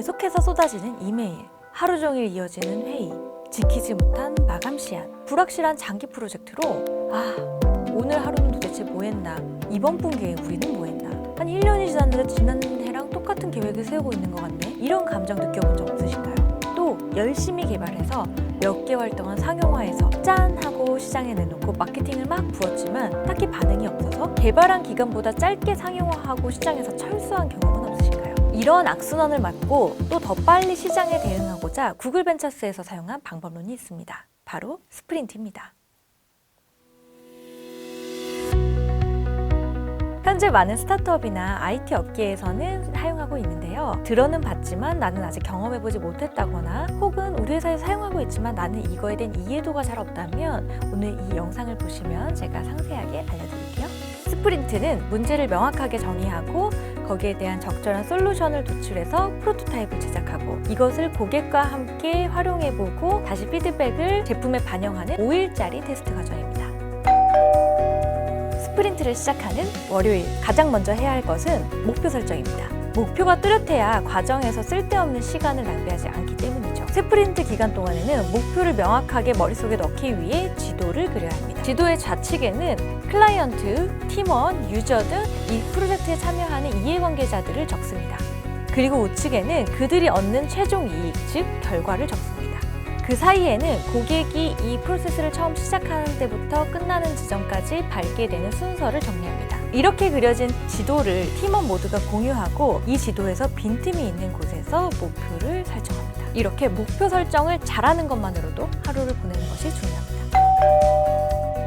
계속해서 쏟아지는 이메일, 하루 종일 이어지는 회의, 지키지 못한 마감 시한, 불확실한 장기 프로젝트로 오늘 하루는 도대체 뭐 했나? 이번 분기에 우리는 뭐 했나? 한 1년이 지났는데 지난해랑 똑같은 계획을 세우고 있는 것 같네? 이런 감정 느껴본 적 없으신가요? 또 열심히 개발해서 몇 개월 동안 상용화해서 짠! 하고 시장에 내놓고 마케팅을 막 부었지만 딱히 반응이 없어서 개발한 기간보다 짧게 상용화하고 시장에서 철수한 경험은 없으신가요? 이런 악순환을 막고 또 더 빨리 시장에 대응하고자 구글 벤처스에서 사용한 방법론이 있습니다. 바로 스프린트입니다. 현재 많은 스타트업이나 IT 업계에서는 사용하고 있는데요. 들어는 봤지만 나는 아직 경험해보지 못했다거나 혹은 우리 회사에 사용하고 있지만 나는 이거에 대한 이해도가 잘 없다면 오늘 이 영상을 보시면 제가 상세하게 알려드릴게요. 스프린트는 문제를 명확하게 정의하고 거기에 대한 적절한 솔루션을 도출해서 프로토타입을 제작하고 이것을 고객과 함께 활용해보고 다시 피드백을 제품에 반영하는 5일짜리 테스트 과정입니다. 스프린트를 시작하는 월요일, 가장 먼저 해야 할 것은 목표 설정입니다. 목표가 뚜렷해야 과정에서 쓸데없는 시간을 낭비하지 않기 때문이죠. 스프린트 기간 동안에는 목표를 명확하게 머릿속에 넣기 위해 지도를 그려야 합니다. 지도의 좌측에는 클라이언트, 팀원, 유저 등 이 프로젝트에 참여하는 이해관계자들을 적습니다. 그리고 우측에는 그들이 얻는 최종 이익, 즉 결과를 적습니다. 그 사이에는 고객이 이 프로세스를 처음 시작하는 때부터 끝나는 지점까지 밟게 되는 순서를 정리합니다. 이렇게 그려진 지도를 팀원 모두가 공유하고 이 지도에서 빈틈이 있는 곳에서 목표를 설정합니다. 이렇게 목표 설정을 잘하는 것만으로도 하루를 보내는 것이 중요합니다.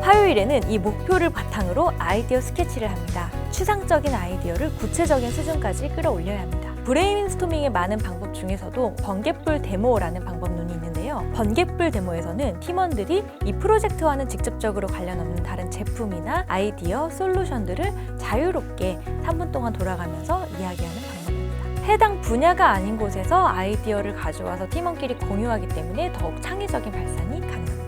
화요일에는 이 목표를 바탕으로 아이디어 스케치를 합니다. 추상적인 아이디어를 구체적인 수준까지 끌어올려야 합니다. 브레인스토밍의 많은 방법 중에서도 번갯불 데모라는 방법론이 있는데요. 번갯불 데모에서는 팀원들이 이 프로젝트와는 직접적으로 관련 없는 다른 제품이나 아이디어, 솔루션들을 자유롭게 3분 동안 돌아가면서 이야기하는 방법입니다. 해당 분야가 아닌 곳에서 아이디어를 가져와서 팀원끼리 공유하기 때문에 더욱 창의적인 발상이 가능합니다.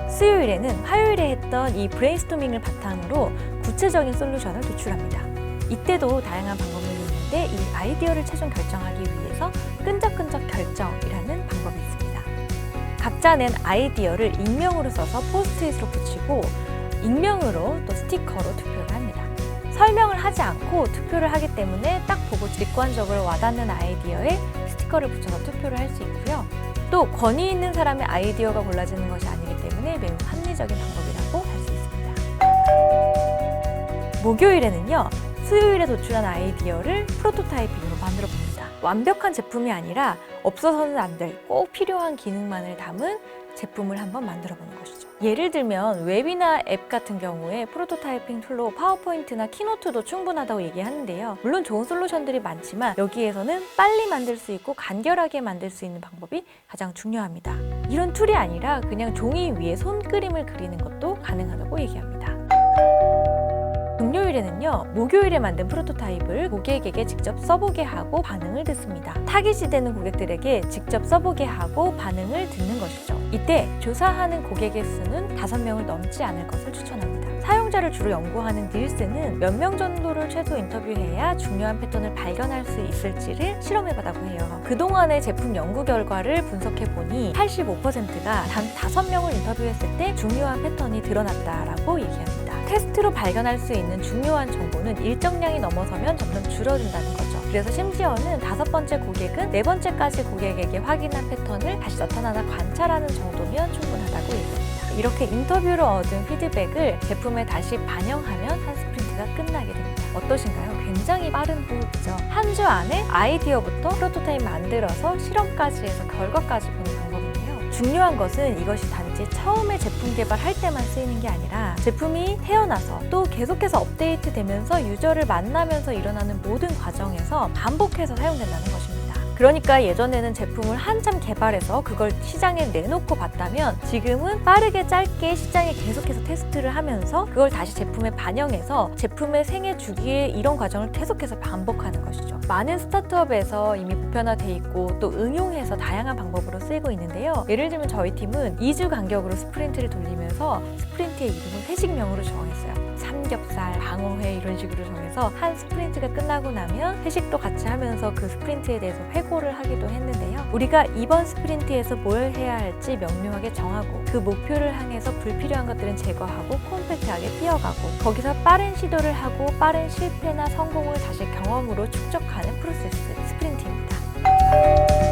수요일에는 화요일에 했던 이 브레인스토밍을 바탕으로 구체적인 솔루션을 도출합니다. 이때도 다양한 방법론이 있는데 이 아이디어를 최종 결정하기 위해서 끈적끈적 결정이라는 방법이 있습니다. 각자 낸 아이디어를 익명으로 써서 포스트잇으로 붙이고 익명으로 또 스티커로 투표를 합니다. 설명을 하지 않고 투표를 하기 때문에 딱 보고 직관적으로 와닿는 아이디어에 스티커를 붙여서 투표를 할 수 있고요. 또 권위 있는 사람의 아이디어가 골라지는 것이 아니기 때문에 매우 합리적인 방법이라고 할 수 있습니다. 목요일에는요. 수요일에 도출한 아이디어를 프로토타이핑으로 만들어 봅니다. 완벽한 제품이 아니라 없어서는 안 될 꼭 필요한 기능만을 담은 제품을 한번 만들어 보는 것이죠. 예를 들면 웹이나 앱 같은 경우에 프로토타이핑 툴로 파워포인트나 키노트도 충분하다고 얘기하는데요. 물론 좋은 솔루션들이 많지만 여기에서는 빨리 만들 수 있고 간결하게 만들 수 있는 방법이 가장 중요합니다. 이런 툴이 아니라 그냥 종이 위에 손그림을 그리는 것도 가능하다고 얘기합니다. 금요일에는요, 목요일에 만든 프로토타입을 고객에게 직접 써보게 하고 반응을 듣습니다. 타깃이 되는 고객들에게 직접 써보게 하고 반응을 듣는 것이죠. 이때 조사하는 고객의 수는 5명을 넘지 않을 것을 추천합니다. 사용자를 주로 연구하는 닐슨은 몇 명 정도를 최소 인터뷰해야 중요한 패턴을 발견할 수 있을지를 실험해봤다고 해요. 그동안의 제품 연구 결과를 분석해보니 85%가 단 5명을 인터뷰했을 때 중요한 패턴이 드러났다라고 얘기합니다. 테스트로 발견할 수 있는 중요한 정보는 일정량이 넘어서면 점점 줄어든다는 거죠. 그래서 심지어는 5번째 고객은 4번째까지 고객에게 확인한 패턴을 다시 나타나나 관찰하는 정도면 충분하다고 얘기합니다. 이렇게 인터뷰로 얻은 피드백을 제품에 다시 반영하면 한 스프린트가 끝나게 됩니다. 어떠신가요? 굉장히 빠른 호흡이죠. 한 주 안에 아이디어부터 프로토타입 만들어서 실험까지 해서 결과까지 보는 방법인데요. 중요한 것은 이것이 단지 처음에 제품 개발할 때만 쓰이는 게 아니라 제품이 태어나서 또 계속해서 업데이트 되면서 유저를 만나면서 일어나는 모든 과정에서 반복해서 사용된다는 것입니다. 그러니까 예전에는 제품을 한참 개발해서 그걸 시장에 내놓고 봤다면 지금은 빠르게 짧게 시장에 계속해서 테스트를 하면서 그걸 다시 제품에 반영해서 제품의 생애 주기에 이런 과정을 계속해서 반복하는 것이죠. 많은 스타트업에서 이미 보편화돼 있고 또 응용해서 다양한 방법으로 쓰이고 있는데요. 예를 들면 저희 팀은 2주 간격으로 스프린트를 돌리면서 스프린트의 이름을 회식명으로 정했어요. 삼겹살, 방어회 이런 식으로 정해서 한 스프린트가 끝나고 나면 회식도 같이 하면서 그 스프린트에 대해서 회고를 하기도 했는데요. 우리가 이번 스프린트에서 뭘 해야 할지 명료하게 정하고 그 목표를 향해서 불필요한 것들은 제거하고 콤팩트하게 뛰어가고 거기서 빠른 시도를 하고 빠른 실패나 성공을 다시 경험으로 축적하는 프로세스 스프린트입니다.